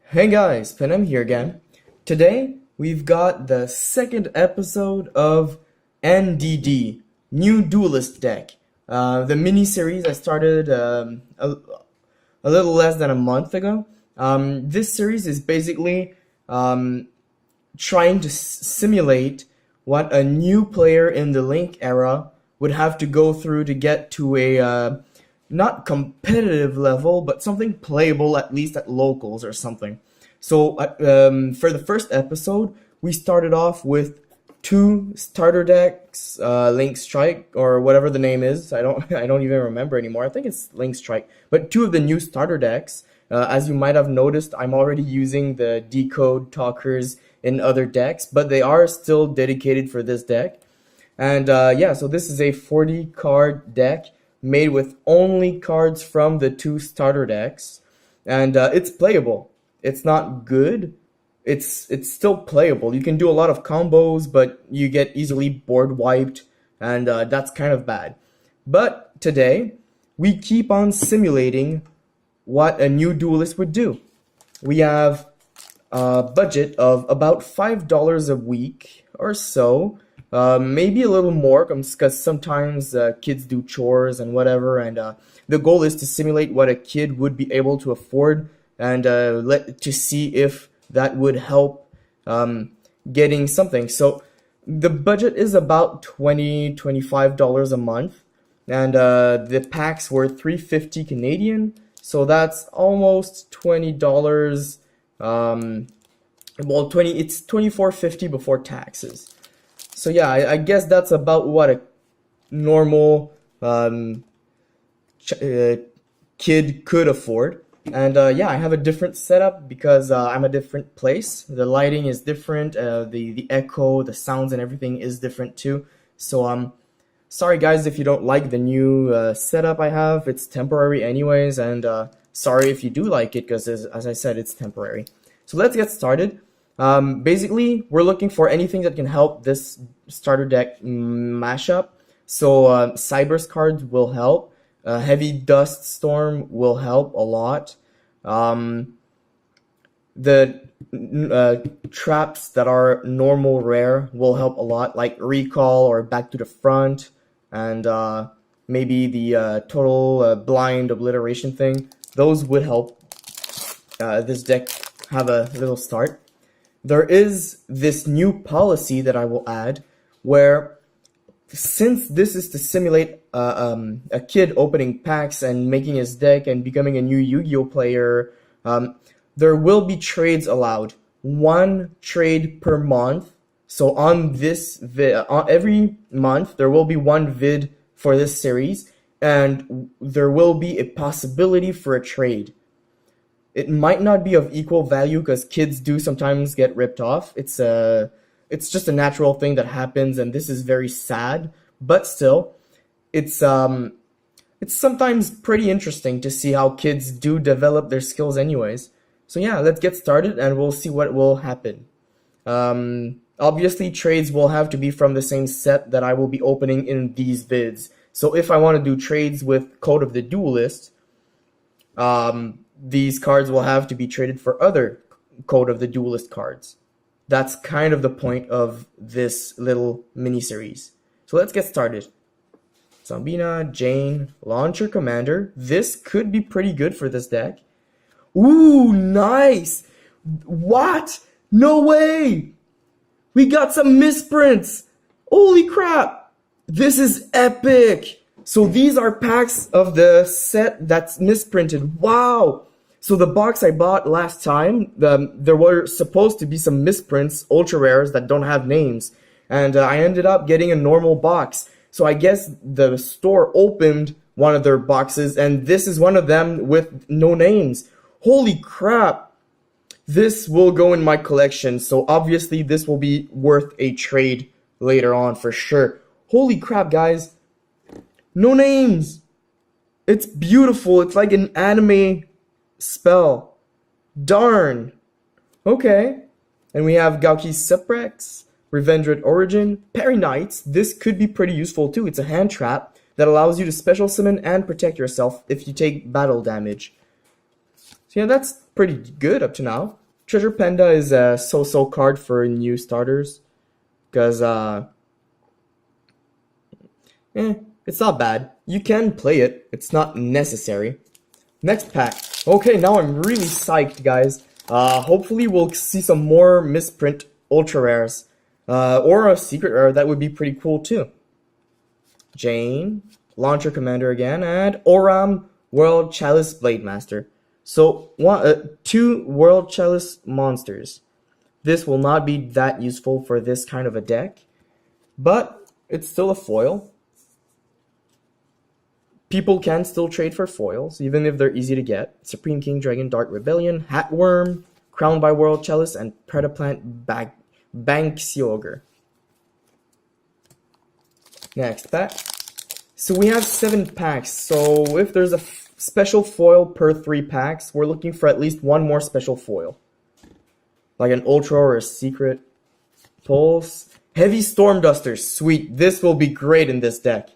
Hey guys, Penem here again. Today we've got the second episode of NDD, New Duelist Deck. The mini series I started a little less than a month ago. This series is basically trying to simulate what a new player in the Link era would have to go through to get to a not competitive level, but something playable at least at locals or something. So for the first episode, we started off with two starter decks, Link Strike or whatever the name is. I don't even remember anymore. I think it's Link Strike. But two of the new starter decks. As you might have noticed, I'm already using the decode talkers in other decks, but they are still dedicated for this deck. And yeah, so this is a 40 card deck made with only cards from the two starter decks, and it's playable. It's not good. It's still playable. You can do a lot of combos, but you get easily board wiped, and that's kind of bad. But today, we keep on simulating what a new duelist would do. We have a budget of about $5 a week or so, maybe a little more, because sometimes kids do chores and whatever, and the goal is to simulate what a kid would be able to afford, and to see if that would help getting something. So the budget is about $25 a month, and the packs were $3.50 Canadian, so that's almost $20. Well, it's $24.50 before taxes. So yeah, I guess that's about what a normal kid could afford. And yeah, I have a different setup because I'm a different place. The lighting is different, the echo, the sounds and everything is different too. So sorry guys if you don't like the new setup I have. It's temporary anyways, and sorry if you do like it because as I said, it's temporary. So let's get started. Basically, we're looking for anything that can help this starter deck mashup. So Cyber's cards will help. Heavy Dust Storm will help a lot. The traps that are normal rare will help a lot, like Recall or Back to the Front, and maybe the total blind obliteration thing. Those would help this deck have a little start. There is this new policy that I will add, where since this is to simulate a kid opening packs and making his deck and becoming a new Yu-Gi-Oh player, there will be trades allowed. One trade per month. So on this every month there will be one vid for this series, and there will be a possibility for a trade. It might not be of equal value because kids do sometimes get ripped off. It's just a natural thing that happens, and this is very sad. But still, it's sometimes pretty interesting to see how kids do develop their skills anyways. So yeah, let's get started and we'll see what will happen. Obviously, trades will have to be from the same set that I will be opening in these vids. So if I want to do trades with Code of the Duelist, these cards will have to be traded for other Code of the Duelist cards. That's kind of the point of this little mini-series. So let's get started. Zombina, Jane, Launcher Commander. This could be pretty good for this deck. Ooh, nice! What? No way! We got some misprints! Holy crap! This is epic! So these are packs of the set that's misprinted. Wow! So the box I bought last time, there were supposed to be some misprints, ultra rares that don't have names, and I ended up getting a normal box. So I guess the store opened one of their boxes, and this is one of them with no names. Holy crap! This will go in my collection, so obviously this will be worth a trade later on for sure. Holy crap, guys! No names! It's beautiful. It's like an anime spell. Darn. Okay. And we have Gauki Suprex, Revendred Origin, Parry Knights. This could be pretty useful too. It's a hand trap that allows you to special summon and protect yourself if you take battle damage. So So yeah, that's pretty good up to now. Treasure Panda is a so-so card for new starters. Because, it's not bad. You can play it. It's not necessary. Next pack. Okay, now I'm really psyched, guys. Hopefully we'll see some more misprint ultra rares. Or a secret rare. That would be pretty cool, too. Jane, Launcher Commander again, and Oram, World Chalice Blade Master. So, two World Chalice monsters. This will not be that useful for this kind of a deck, but it's still a foil. People can still trade for foils, even if they're easy to get. Supreme King Dragon Dark Rebellion, Hatworm, Crowned by World Chalice, and Predaplant Banksy Ogre. Next pack. So we have 7 packs, so if there's a special foil per 3 packs, we're looking for at least one more special foil. Like an Ultra or a Secret. Pulse. Heavy Storm Duster. Sweet. This will be great in this deck.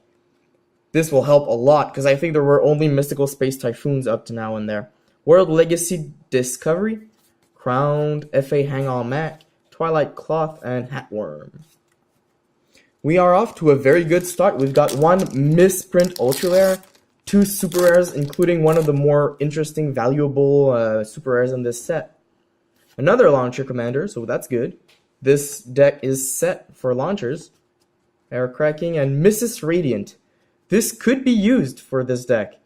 This will help a lot, because I think there were only Mystical Space Typhoons up to now in there. World Legacy Discovery. Crowned. FA Hang-On Mac. Twilight Cloth, and Hatworm. We are off to a very good start. We've got 1 misprint ultra rare, 2 super rares, including one of the more interesting, valuable super rares in this set. Another launcher commander, so that's good. This deck is set for launchers. Air Cracking and Mrs. Radiant. This could be used for this deck.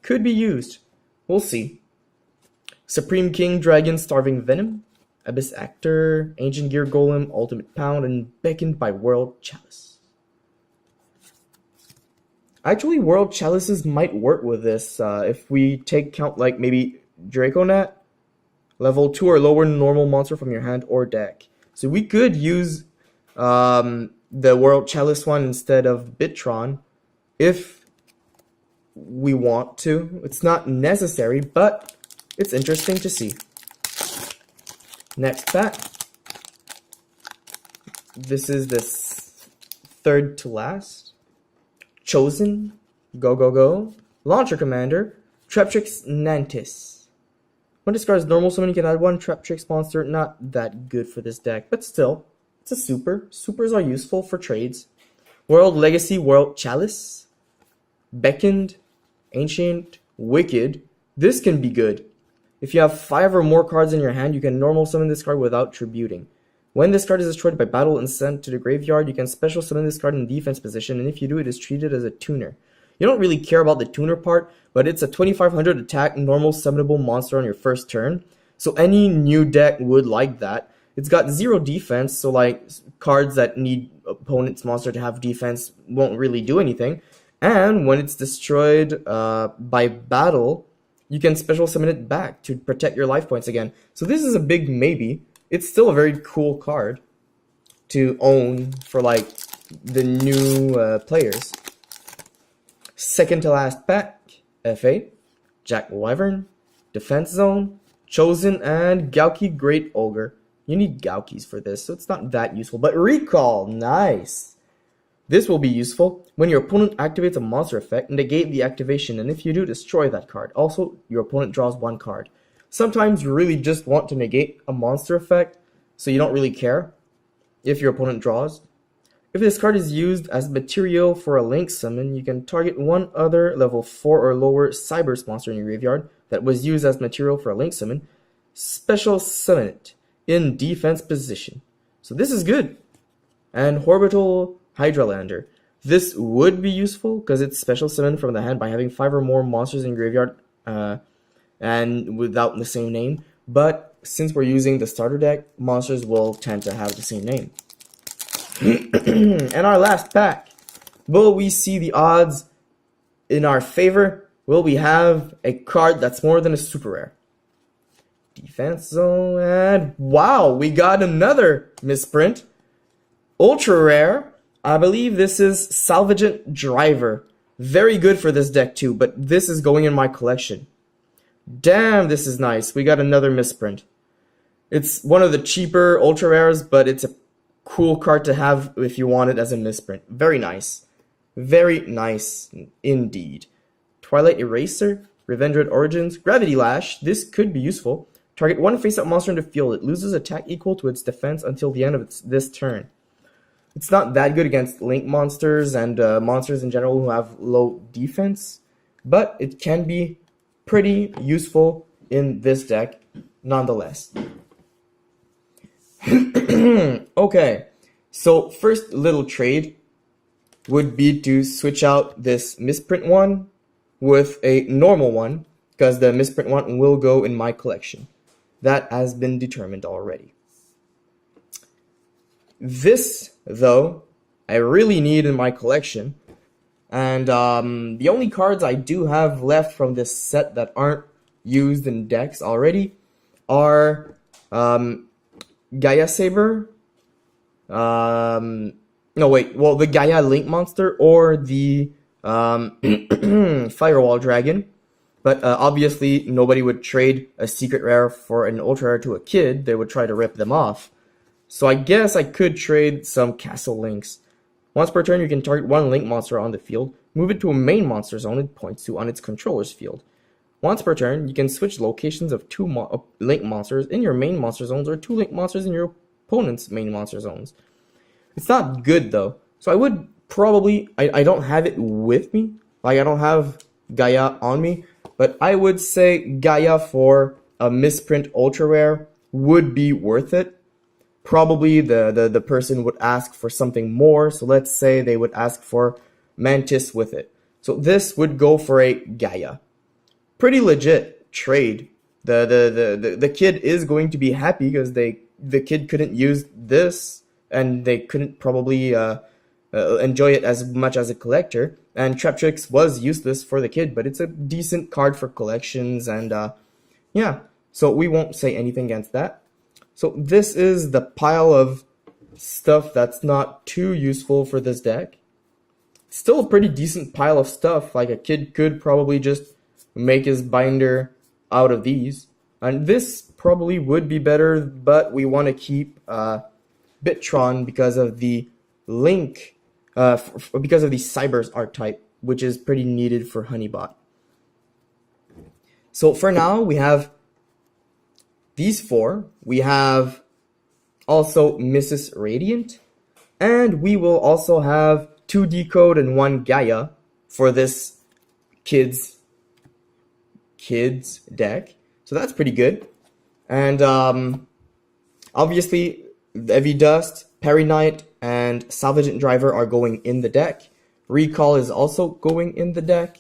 Could be used. We'll see. Supreme King Dragon Starving Venom. Abyss Actor, Ancient Gear Golem, Ultimate Pound, and Beckoned by World Chalice. Actually, World Chalices might work with this if we take count like maybe Draconet, level 2 or lower normal monster from your hand or deck. So we could use the World Chalice one instead of Bitron if we want to. It's not necessary, but it's interesting to see. Next pack. This is this third to last. Chosen. Go, go, go. Launcher Commander. Traptrix Nantis. When discards normal summon, you can add 1 Traptrix monster. Not that good for this deck, but still, it's a super. Supers are useful for trades. World Legacy, World Chalice. Beckoned. Ancient. Wicked. This can be good. If you have 5 or more cards in your hand, you can normal summon this card without tributing. When this card is destroyed by battle and sent to the graveyard, you can special summon this card in defense position, and if you do, it is treated as a tuner. You don't really care about the tuner part, but it's a 2500 attack normal summonable monster on your first turn, so any new deck would like that. It's got 0 defense, so like cards that need opponent's monster to have defense won't really do anything, and when it's destroyed by battle, you can special summon it back to protect your life points again. So this is a big maybe. It's still a very cool card to own for like the new players. Second to last pack. FA, Jack Wyvern, Defense Zone, Chosen, and Gauki Great Ogre. You need Gaukis for this, so it's not that useful. But Recall, nice. This will be useful. When your opponent activates a monster effect, negate the activation, and if you do, destroy that card. Also, your opponent draws 1 card. Sometimes you really just want to negate a monster effect, so you don't really care if your opponent draws. If this card is used as material for a link summon, you can target 1 other level 4 or lower Cyberse monster in your graveyard that was used as material for a link summon, special summon it in defense position. So this is good. And Orbital Hydralander. This would be useful because it's special summon from the hand by having 5 or more monsters in graveyard and without the same name. But since we're using the starter deck, monsters will tend to have the same name. And our last pack. Will we see the odds in our favor? Will we have a card that's more than a super rare? Defense Zone, and wow, we got another misprint. Ultra rare. I believe this is Salvagent Driver. Very good for this deck too, but this is going in my collection. Damn, this is nice. We got another misprint. It's one of the cheaper ultra rares, but it's a cool card to have if you want it as a misprint. Very nice. Very nice indeed. Twilight Eraser, Revendred Origins, Gravity Lash. This could be useful. Target one face-up monster in the field. It loses attack equal to its defense until the end of this turn. It's not that good against link monsters and monsters in general who have low defense, but it can be pretty useful in this deck nonetheless. Okay, so first little trade would be to switch out this misprint one with a normal one, because the misprint one will go in my collection. That has been determined already. This, though, I really need in my collection, and the only cards I do have left from this set that aren't used in decks already are Gaia Saber, no wait, well, the Gaia Link Monster or the Firewall Dragon. But obviously, nobody would trade a secret rare for an ultra rare to a kid. They would try to rip them off. So I guess I could trade some Castle Links. Once per turn, you can target one Link monster on the field, move it to a main monster zone it points to on its controller's field. Once per turn, you can switch locations of two Link monsters in your main monster zones or two Link monsters in your opponent's main monster zones. It's not good though. So I would probably, I don't have it with me. Like I don't have Gaia on me. But I would say Gaia for a misprint ultra rare would be worth it. Probably the person would ask for something more. So let's say they would ask for Mantis with it. So this would go for a Gaia. Pretty legit trade. The kid is going to be happy because the kid couldn't use this and they couldn't probably enjoy it as much as a collector. And Traptrix was useless for the kid, but it's a decent card for collections, and yeah, so we won't say anything against that. So this is the pile of stuff that's not too useful for this deck. Still a pretty decent pile of stuff, like a kid could probably just make his binder out of these. And this probably would be better, but we want to keep Bitron because of the link. Because of the Cybers archetype, which is pretty needed for Honeybot. So for now, we have these four. We have also Mrs. Radiant, and we will also have 2 Decode and 1 Gaia for this kids deck. So that's pretty good. And obviously, Heavy Dust, Parry Knight, and Salvagent Driver are going in the deck. Recall is also going in the deck.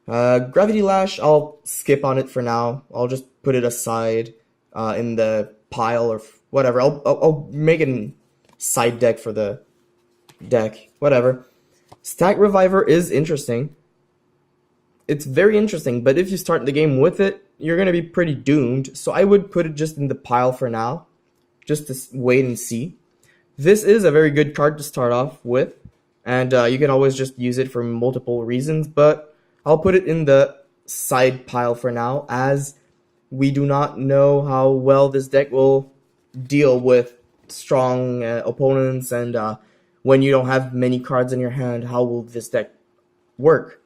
Gravity Lash, I'll skip on it for now. I'll just put it aside in the pile or whatever. I'll make a side deck for the deck. Whatever. Stack Reviver is interesting. It's very interesting, but if you start the game with it, you're going to be pretty doomed. So I would put it just in the pile for now. Just to wait and see. This is a very good card to start off with, and you can always just use it for multiple reasons, but I'll put it in the side pile for now, as we do not know how well this deck will deal with strong opponents, and when you don't have many cards in your hand, how will this deck work?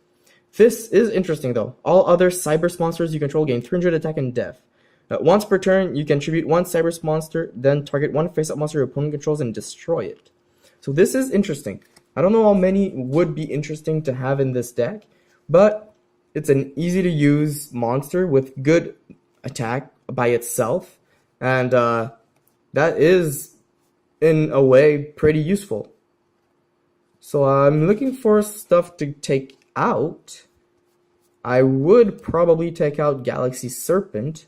This is interesting though. All other Cybers monsters you control gain 300 attack and death. Once per turn, you can tribute 1 Cybers monster, then target 1 face-up monster your opponent controls and destroy it. So this is interesting. I don't know how many would be interesting to have in this deck, but it's an easy-to-use monster with good attack by itself, and that is, in a way, pretty useful. So I'm looking for stuff to take out. I would probably take out Galaxy Serpent,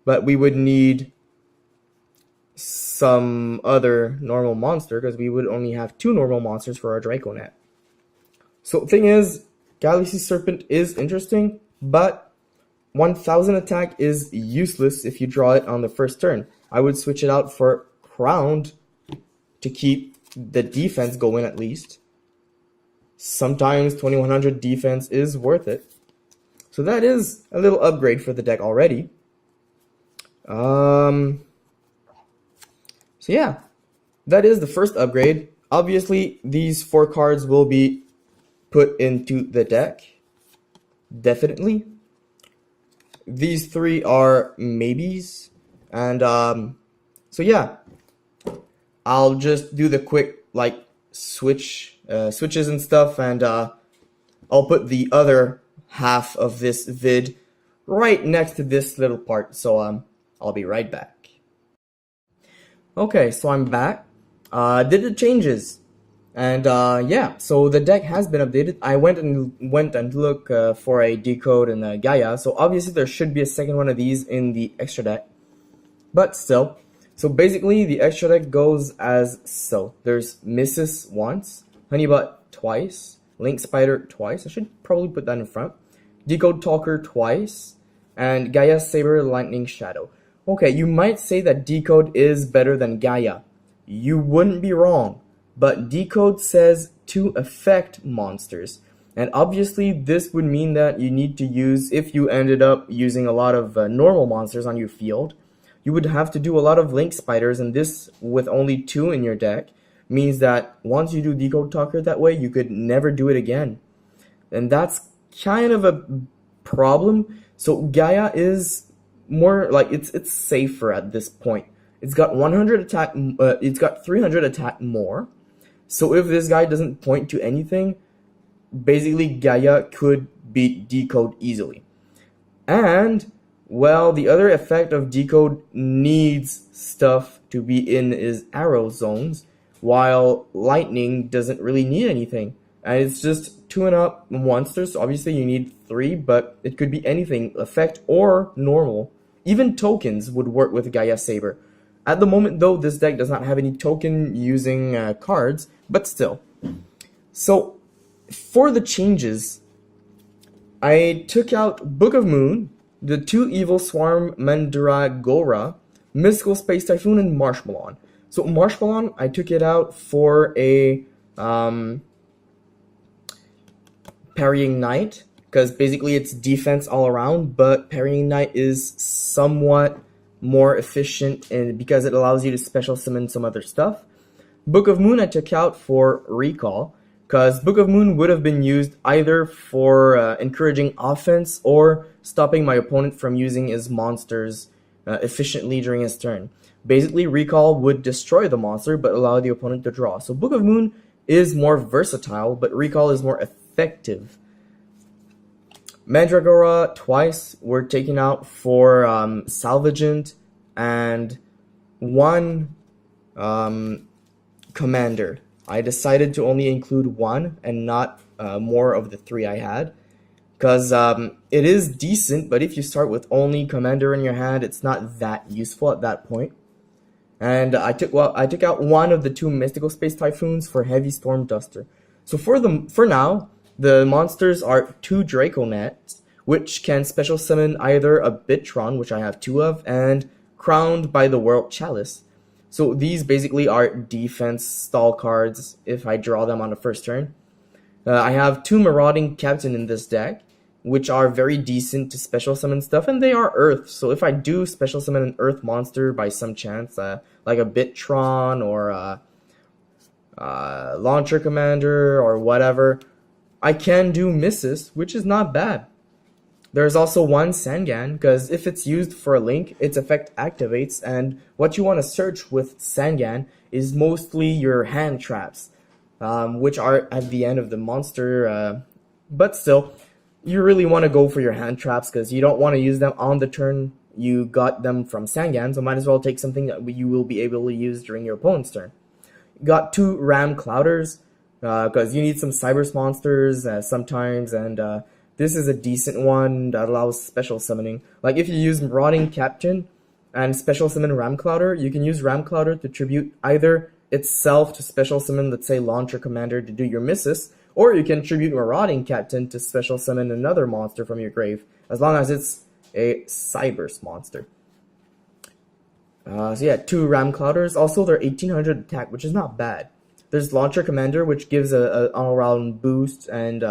but we would need some other normal monster because we would only have 2 normal monsters for our Draconet. So the thing is, Galaxy Serpent is interesting, but 1000 attack is useless if you draw it on the first turn. I would switch it out for Crowned to keep the defense going at least. Sometimes 2100 defense is worth it. So that is a little upgrade for the deck already. So yeah, that is the first upgrade. Obviously, these 4 cards will be put into the deck. definitely. These three are maybes. And so yeah, I'll just do the quick like switches and stuff, and I'll put the other half of this vid right next to this little part. So I'll be right back. Okay, so I'm back. Did the changes, and yeah, so the deck has been updated. I went and looked for a decode and a Gaia. So obviously there should be a second one of these in the extra deck, but still. So basically, the extra deck goes as so. There's Missus once, Honeybutt twice, Link Spider twice. I should probably put that in front. Decode Talker twice, and Gaia Saber Lightning Shadow. Okay, you might say that Decode is better than Gaia. You wouldn't be wrong, but Decode says to affect monsters. And obviously this would mean that you need to use, if you ended up using a lot of normal monsters on your field, you would have to do a lot of Link Spiders, and this with only 2 in your deck means that once you do Decode Talker that way, you could never do it again. And that's kind of a problem. So Gaia is more like it's safer at this point. It's got 100 attack, it's got 300 attack more. So if this guy doesn't point to anything, basically Gaia could beat Decode easily. And well, the other effect of Decode needs stuff to be in is arrow zones, while Lightning doesn't really need anything. And it's just 2-and-up monsters, so obviously you need 3, but it could be anything, effect or normal. Even tokens would work with Gaia Saber. At the moment though, this deck does not have any token using cards, but still. So, for the changes, I took out Book of Moon, the 2 Evil Swarm Mandragora, Mystical Space Typhoon, and Marshmallow. So Marshmallow, I took it out for a Parrying Knight, because basically it's defense all around, but Parrying Knight is somewhat more efficient and because it allows you to special summon some other stuff. Book of Moon I took out for Recall, because Book of Moon would have been used either for encouraging offense or stopping my opponent from using his monsters efficiently during his turn. Basically, Recall would destroy the monster but allow the opponent to draw. So Book of Moon is more versatile, but Recall is more effective. Mandragora twice were taken out for Salvagent and 1 Commander. I decided to only include 1 and not more of the 3 I had, because it is decent, but if you start with only Commander in your hand, it's not that useful at that point. And I took out 1 of the 2 Mystical Space Typhoons for Heavy Storm Duster. So for now, the monsters are 2 Draconets, which can special summon either a Bitron, which I have 2 of, and Crowned by the World Chalice. So these basically are defense stall cards if I draw them on the first turn. I have 2 Marauding Captain in this deck, which are very decent to special summon stuff, and they are Earth. So if I do special summon an Earth monster by some chance, like a Bitron or a Launcher Commander or whatever, I can do misses, which is not bad. There's also 1 Sangan, because if it's used for a link, its effect activates, and what you want to search with Sangan is mostly your hand traps, which are at the end of the monster, but still, you really want to go for your hand traps, because you don't want to use them on the turn you got them from Sangan, so might as well take something that you will be able to use during your opponent's turn. You got 2 Ram Clouders, because you need some Cybers monsters sometimes, and this is a decent one that allows special summoning. Like if you use Marauding Captain and special summon Ramclouder, you can use Ramclouder to tribute either itself to special summon, let's say, Launcher Commander to do your misses, or you can tribute Marauding Captain to special summon another monster from your grave, as long as it's a Cybers monster. So yeah, 2 Ramclouders. Also, they're 1800 attack, which is not bad. There's Launcher Commander, which gives an all-around boost and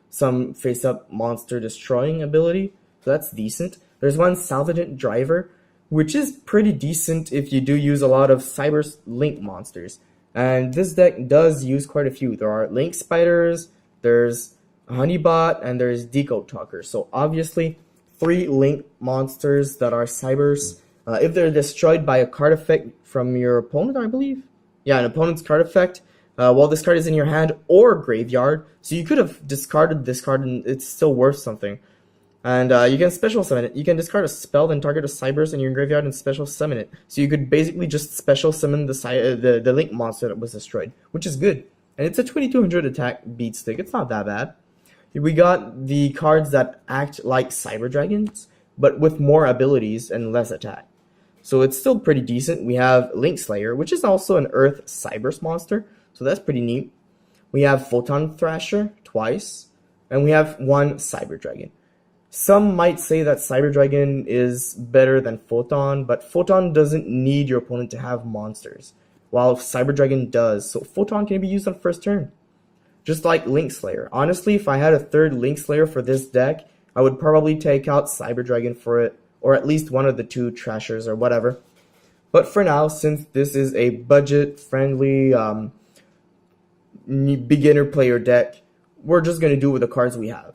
some face-up monster destroying ability, so that's decent. There's 1 Salvagent Driver, which is pretty decent if you do use a lot of Cybers Link monsters. And this deck does use quite a few. There are Link Spiders, there's Honeybot, and there's Decode Talker. So obviously, 3 link monsters that are cybers. If they're destroyed by a card effect from your opponent, I believe. Yeah, an opponent's card effect. While this card is in your hand or graveyard, so you could have discarded this card and it's still worth something. And you can special summon it. You can discard a spell, then target a cybers in your graveyard and special summon it. So you could basically just special summon the link monster that was destroyed, which is good. And it's a 2200 attack beat stick. It's not that bad. We got the cards that act like Cyber Dragons, but with more abilities and less attack. So it's still pretty decent. We have Link Slayer, which is also an Earth Cybers monster, so that's pretty neat. We have Photon Thrasher twice, and we have 1 Cyber Dragon. Some might say that Cyber Dragon is better than Photon, but Photon doesn't need your opponent to have monsters, while Cyber Dragon does, so Photon can be used on first turn. Just like Link Slayer. Honestly, if I had a 3rd Link Slayer for this deck, I would probably take out Cyber Dragon for it, or at least one of the 2 Trashers or whatever. But for now, since this is a budget-friendly beginner player deck, we're just going to do with the cards we have.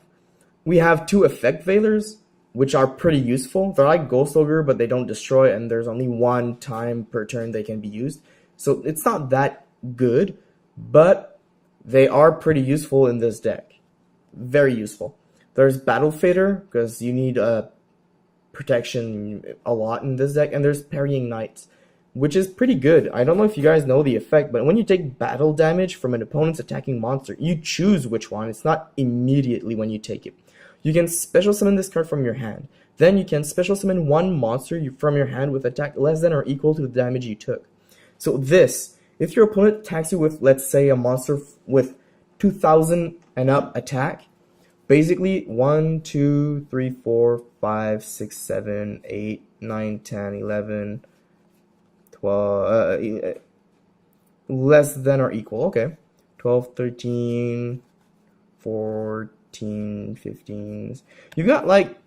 We have 2 Effect Veilers, which are pretty useful. They're like Ghost Ogre, but they don't destroy, and there's only 1 time per turn they can be used. So it's not that good, but they are pretty useful in this deck. Very useful. There's Battle Fader, because you need protection a lot in this deck, and there's Parrying Knights, which is pretty good. I don't know if you guys know the effect, but when you take battle damage from an opponent's attacking monster, you choose which one. It's not immediately when you take it. You can special summon this card from your hand. Then you can special summon 1 monster from your hand with attack less than or equal to the damage you took. So this, if your opponent attacks you with, let's say, a monster with 2000 and up attack, basically 1, 2, 3, 4, 5, 6, 7, 8, 9, 10, 11, 12, less than or equal, okay. 12, 13, 14, 15. You got like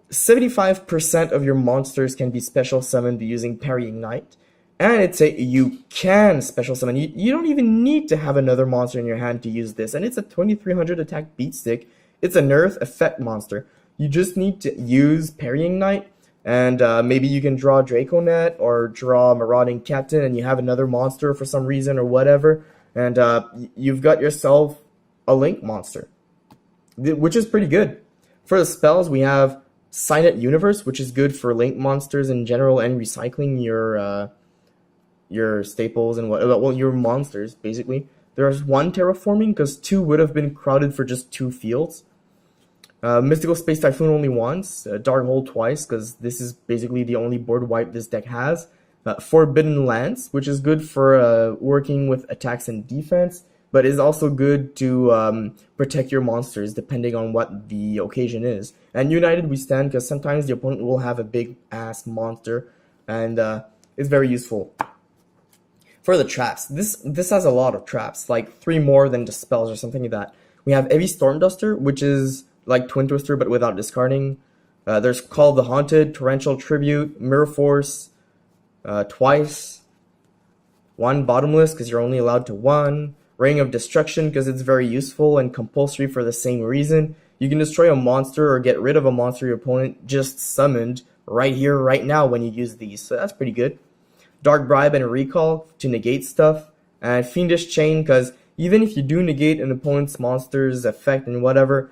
75% of your monsters can be special summoned using Parrying Knight. And it's a you can special summon. You don't even need to have another monster in your hand to use this. And it's a 2300 attack beat stick. It's an Earth effect monster. You just need to use Parrying Knight. And maybe you can draw Draconet or draw Marauding Captain and you have another monster for some reason or whatever. And you've got yourself a Link monster, which is pretty good. For the spells, we have Signet Universe, which is good for Link monsters in general and recycling your staples and your monsters, basically. There's 1 terraforming, because 2 would have been crowded for just 2 fields. Mystical Space Typhoon only once. Dark Hole twice, because this is basically the only board wipe this deck has. Forbidden Lance, which is good for working with attacks and defense, but is also good to protect your monsters depending on what the occasion is. And United We Stand, because sometimes the opponent will have a big-ass monster, and it's very useful. For the traps, this has a lot of traps, like 3 more than just spells or something like that. We have Heavy Stormduster, which is like Twin Twister but without discarding. There's Call of the Haunted, Torrential Tribute, Mirror Force, twice. 1 Bottomless, because you're only allowed to 1. Ring of Destruction, because it's very useful and compulsory for the same reason. You can destroy a monster or get rid of a monster your opponent just summoned right here, right now when you use these, so that's pretty good. Dark Bribe and Recall to negate stuff, and Fiendish Chain, because even if you do negate an opponent's monster's effect and whatever,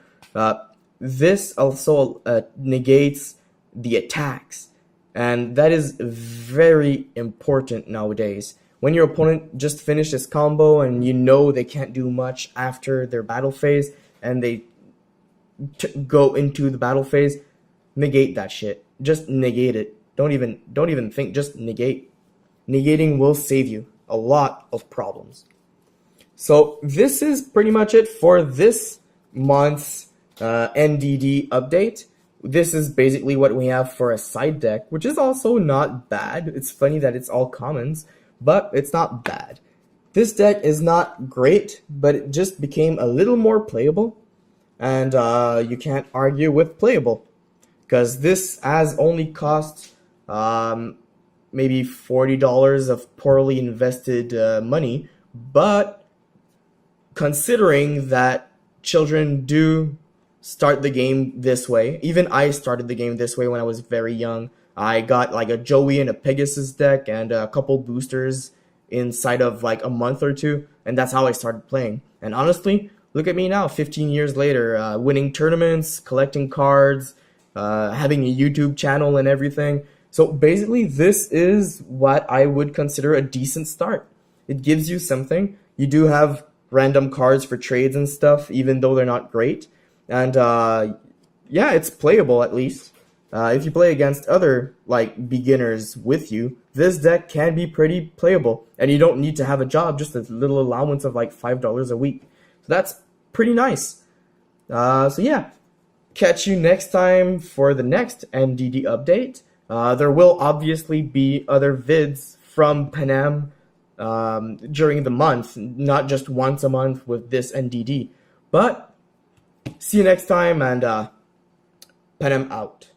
this also negates the attacks, and that is very important nowadays. When your opponent just finished this combo and you know they can't do much after their battle phase, and they go into the battle phase, negate that shit. Just negate it. Don't even think, just negate. Negating will save you a lot of problems. So this is pretty much it for this month's NDD update. This is basically what we have for a side deck, which is also not bad. It's funny that it's all commons, but it's not bad. This deck is not great, but it just became a little more playable, and you can't argue with playable, because this has only cost maybe $40 of poorly invested money, but considering that children do start the game this way. Even I started the game this way when I was very young. I got like a Joey and a Pegasus deck and a couple boosters inside of like a month or two, and that's how I started playing. And honestly, look at me now, 15 years later, winning tournaments, collecting cards, having a YouTube channel and everything. So basically, this is what I would consider a decent start. It gives you something. You do have random cards for trades and stuff, even though they're not great. And yeah, it's playable at least. If you play against other like beginners with you, this deck can be pretty playable, and you don't need to have a job, just a little allowance of like $5 a week. So that's pretty nice. So yeah, catch you next time for the next NDD update. There will obviously be other vids from Panam during the month, not just once a month with this NDD. But see you next time, and Panam out.